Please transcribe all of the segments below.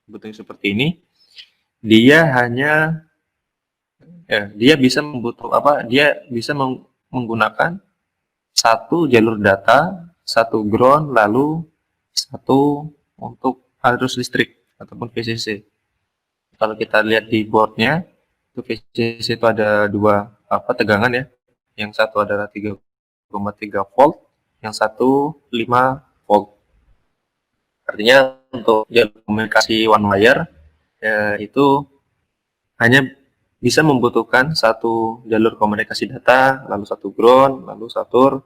bentuknya seperti ini, dia hanya dia bisa menggunakan satu jalur data, satu ground, lalu satu untuk arus listrik ataupun VCC. Kalau kita lihat di boardnya, itu VCC itu ada dua tegangan ya. Yang satu adalah 3,3 volt, yang satu 5 volt. Artinya untuk jalur komunikasi one wire itu hanya bisa membutuhkan satu jalur komunikasi data, lalu satu ground, lalu satu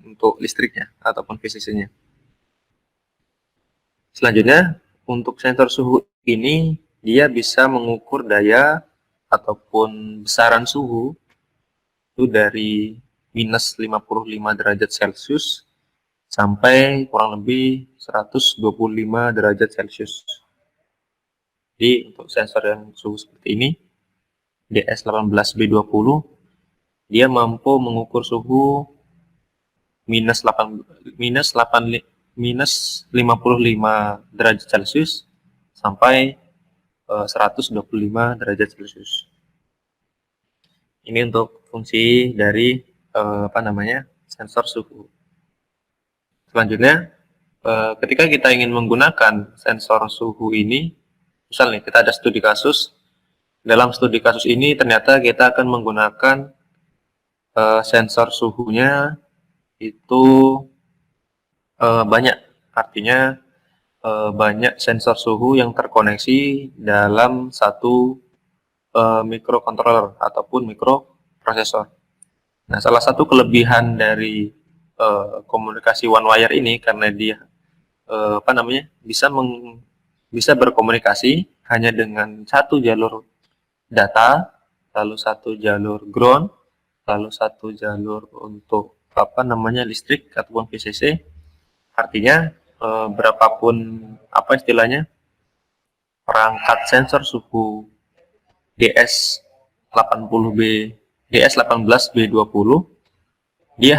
untuk listriknya ataupun VCC-nya. Selanjutnya, untuk sensor suhu ini dia bisa mengukur daya ataupun besaran suhu itu dari minus 55 derajat Celcius sampai kurang lebih 125 derajat Celcius. Jadi untuk sensor yang suhu seperti ini, DS18B20, dia mampu mengukur suhu minus 55 derajat Celcius sampai 125 derajat Celcius. Ini untuk fungsi dari sensor suhu. Selanjutnya, ketika kita ingin menggunakan sensor suhu ini, misalnya kita ada studi kasus. Dalam studi kasus ini ternyata kita akan menggunakan sensor suhunya itu banyak. Artinya banyak sensor suhu yang terkoneksi dalam satu microcontroller ataupun microprosesor. Nah, salah satu kelebihan dari komunikasi one wire ini karena dia bisa berkomunikasi hanya dengan satu jalur data, lalu satu jalur ground, lalu satu jalur untuk listrik ataupun VCC. Artinya berapapun perangkat sensor suhu DS18B20, dia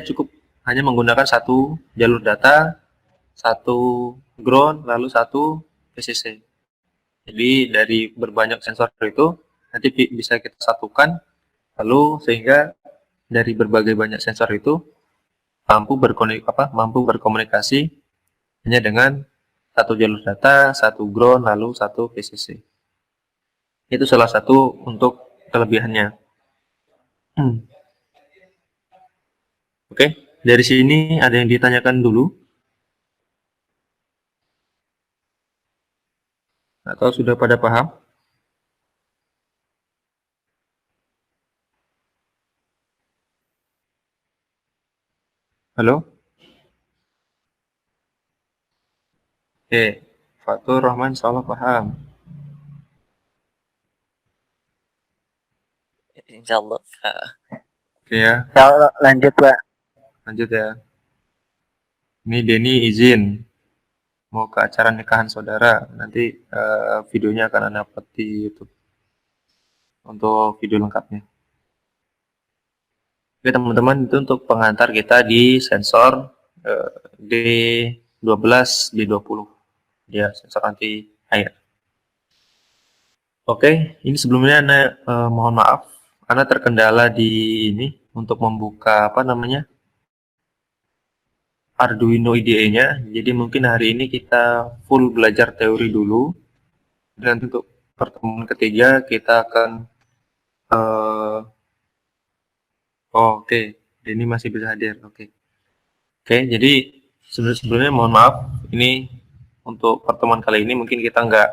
cukup hanya menggunakan satu jalur data, satu ground, lalu satu VCC. Jadi dari berbanyak sensor itu nanti bisa kita satukan, lalu sehingga dari berbagai banyak sensor itu mampu berkomunikasi hanya dengan satu jalur data, satu ground, lalu satu VCC. Itu salah satu untuk kelebihannya. Oke, dari sini ada yang ditanyakan dulu? Atau sudah pada paham? Halo? Oke, Fatur Rahman insyaallah paham. Insyaallah. Oke ya. Lanjut Pak. Lanjut ya. Ini Denny izin mau ke acara nikahan saudara. Nanti videonya akan Anda upload di YouTube untuk video lengkapnya. Oke teman-teman, itu untuk pengantar kita di sensor D12B20. Dia sensor anti air. Oke, ini sebelumnya Anda mohon maaf, Anda terkendala di ini untuk membuka Arduino IDE-nya. Jadi mungkin hari ini kita full belajar teori dulu. Dan untuk pertemuan ketiga kita akan oke, ini masih bisa hadir. Oke, jadi sebelumnya mohon maaf, ini untuk pertemuan kali ini mungkin kita nggak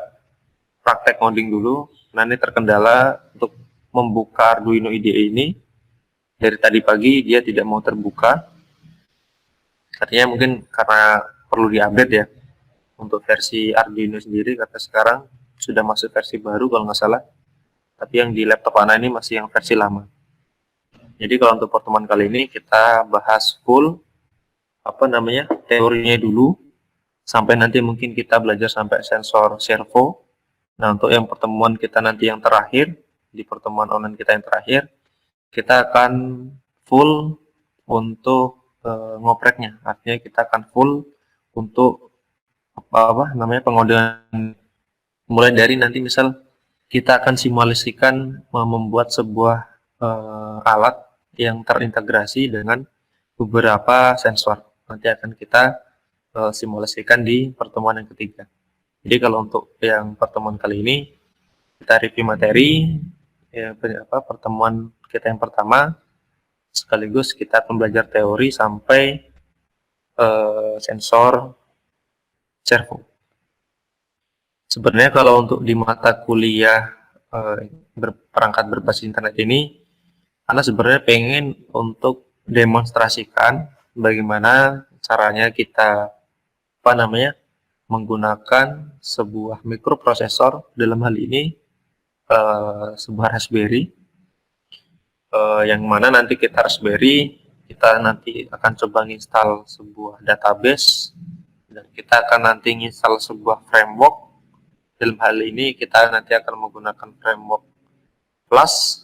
praktek ngoding dulu. Nanti terkendala untuk membuka Arduino IDE ini. Dari tadi pagi dia tidak mau terbuka. Artinya mungkin karena perlu diupdate ya untuk versi Arduino sendiri, karena sekarang sudah masuk versi baru kalau nggak salah. Tapi yang di laptop Ana ini masih yang versi lama. Jadi kalau untuk pertemuan kali ini kita bahas full teorinya dulu, sampai nanti mungkin kita belajar sampai sensor servo. Nah, untuk yang pertemuan kita nanti yang terakhir, di pertemuan online kita yang terakhir, kita akan full untuk ngopreknya. Artinya kita akan full untuk pengodean, mulai dari nanti misal kita akan simulasikan membuat sebuah alat yang terintegrasi dengan beberapa sensor. Nanti akan kita simulasikan di pertemuan yang ketiga. Jadi kalau untuk yang pertemuan kali ini kita review materi, ya, pertemuan kita yang pertama, sekaligus kita akan belajar teori sampai sensor servo. Sebenarnya kalau untuk di mata kuliah perangkat berbasis internet ini, Anda sebenarnya pengen untuk demonstrasikan bagaimana caranya kita menggunakan sebuah mikroprosesor, dalam hal ini sebuah Raspberry, yang mana nanti kita nanti akan coba install sebuah database, dan kita akan nanti install sebuah framework. Dalam hal ini kita nanti akan menggunakan framework Plus.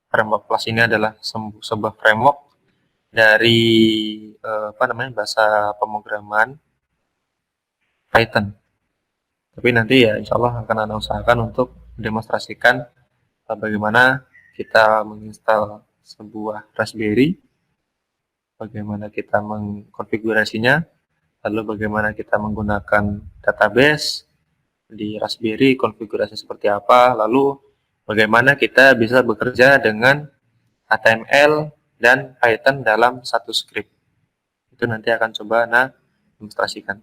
Framework Plus ini adalah sebuah framework dari bahasa pemrograman Python. Tapi nanti ya insya Allah akan Anda usahakan untuk demonstrasikan bagaimana kita menginstal sebuah Raspberry, bagaimana kita mengkonfigurasinya, lalu bagaimana kita menggunakan database di Raspberry, konfigurasi seperti apa, lalu bagaimana kita bisa bekerja dengan HTML dan Python dalam satu script. Itu nanti akan coba demonstrasikan.